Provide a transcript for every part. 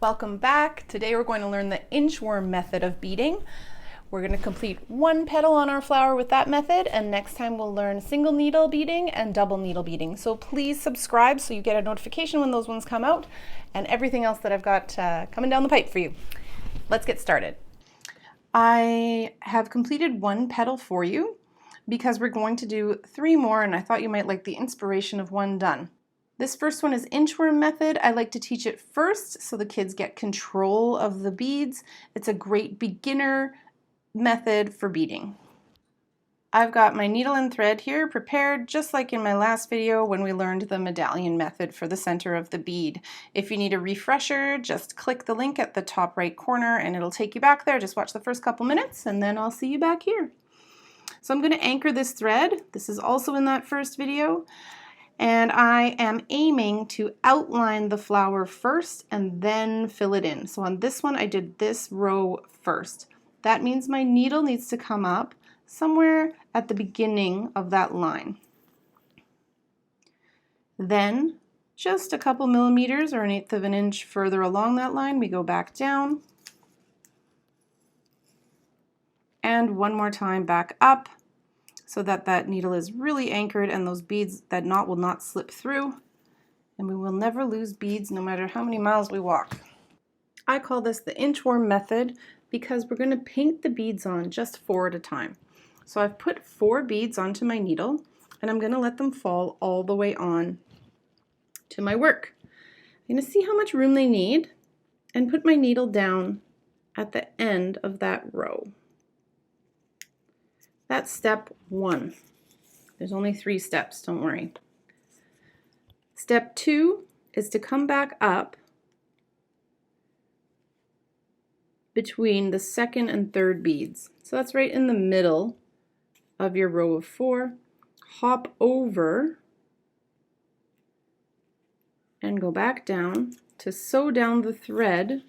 Welcome back. Today we're going to learn the inchworm method of beading. We're going to complete one petal on our flower with that method, and next time we'll learn single needle beading and double needle beading. So please subscribe so you get a notification when those ones come out, and everything else that I've got coming down the pipe for you. Let's get started. I have completed one petal for you because we're going to do 3 more, and I thought you might like the inspiration of one done. This first one is inchworm method. I like to teach it first so the kids get control of the beads. It's a great beginner method for beading. I've got my needle and thread here prepared just like in my last video when we learned the medallion method for the center of the bead. If you need a refresher, just click the link at the top right corner and it'll take you back there. Just watch the first couple minutes and then I'll see you back here. So I'm going to anchor this thread. This is also in that first video. And I am aiming to outline the flower first and then fill it in. So on this one, I did this row first. That means my needle needs to come up somewhere at the beginning of that line. Then, just a couple millimeters or 1/8 of an inch further along that line, we go back down. And one more time back up, so that that needle is really anchored and those beads, that knot will not slip through, and we will never lose beads no matter how many miles we walk. I call this the inchworm method because we're going to paint the beads on just 4 at a time. So I've put 4 beads onto my needle and I'm going to let them fall all the way on to my work. I'm going to see how much room they need and put my needle down at the end of that row. That's step 1. There's only 3 steps, don't worry. Step 2 is to come back up between the second and third beads. So that's right in the middle of your row of 4. Hop over and go back down to sew down the thread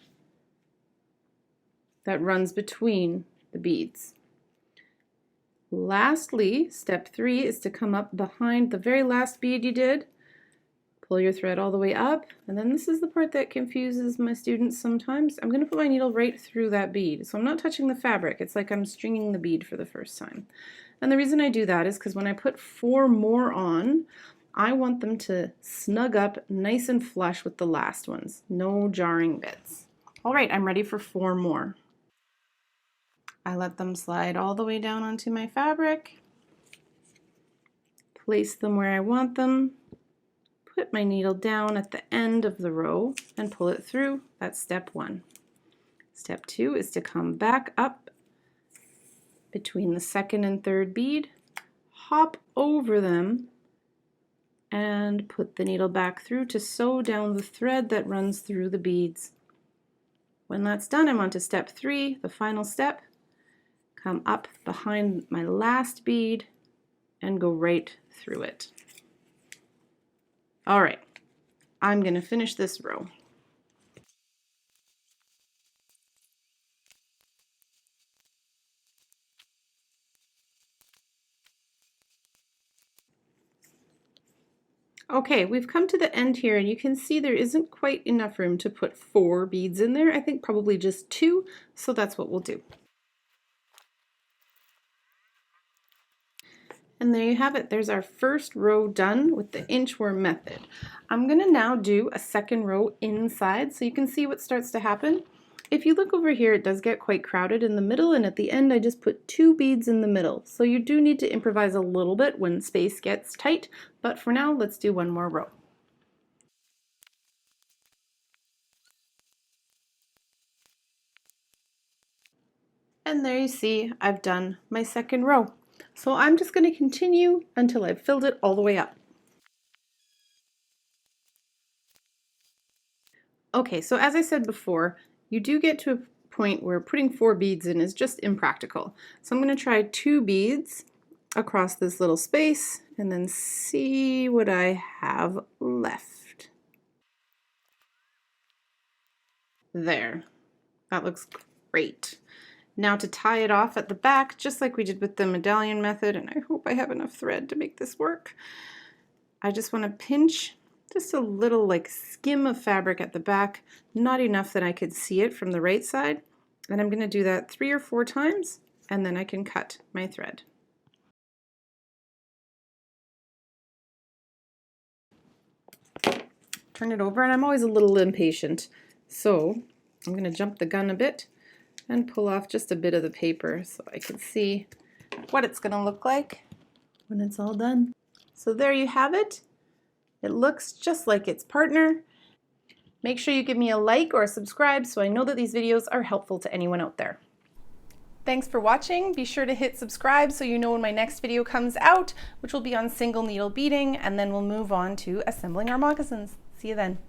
that runs between the beads. Lastly, step 3 is to come up behind the very last bead you did. Pull your thread all the way up, and then this is the part that confuses my students sometimes. I'm going to put my needle right through that bead, so I'm not touching the fabric. It's like I'm stringing the bead for the first time. And the reason I do that is because when I put 4 more on, I want them to snug up nice and flush with the last ones. No jarring bits. All right, I'm ready for 4 more. I let them slide all the way down onto my fabric, place them where I want them, put my needle down at the end of the row and pull it through. That's step 1. Step 2 is to come back up between the second and third bead, hop over them, and put the needle back through to sew down the thread that runs through the beads. When that's done, I'm on to step 3, the final step. Come up behind my last bead and go right through it. All right, I'm going to finish this row. Okay, we've come to the end here and you can see there isn't quite enough room to put 4 beads in there. I think probably just 2, so that's what we'll do. And there you have it. There's our first row done with the inchworm method. I'm going to now do a second row inside so you can see what starts to happen. If you look over here, it does get quite crowded in the middle, and at the end I just put 2 beads in the middle. So you do need to improvise a little bit when space gets tight, but for now let's do one more row. And there you see I've done my second row. So I'm just going to continue until I've filled it all the way up. Okay, so as I said before, you do get to a point where putting 4 beads in is just impractical. So I'm going to try 2 beads across this little space and then see what I have left. There, that looks great. Now to tie it off at the back, just like we did with the medallion method, and I hope I have enough thread to make this work, I just want to pinch Just a little like skim of fabric at the back, not enough that I could see it from the right side. And I'm going to do that 3 or 4 times, and then I can cut my thread. Turn it over, and I'm always a little impatient, so I'm going to jump the gun a bit and pull off just a bit of the paper so I can see what it's going to look like when it's all done. So there you have it. It looks just like its partner. Make sure you give me a like or a subscribe so I know that these videos are helpful to anyone out there. Thanks for watching. Be sure to hit subscribe so you know when my next video comes out, which will be on single needle beading, and then we'll move on to assembling our moccasins. See you then.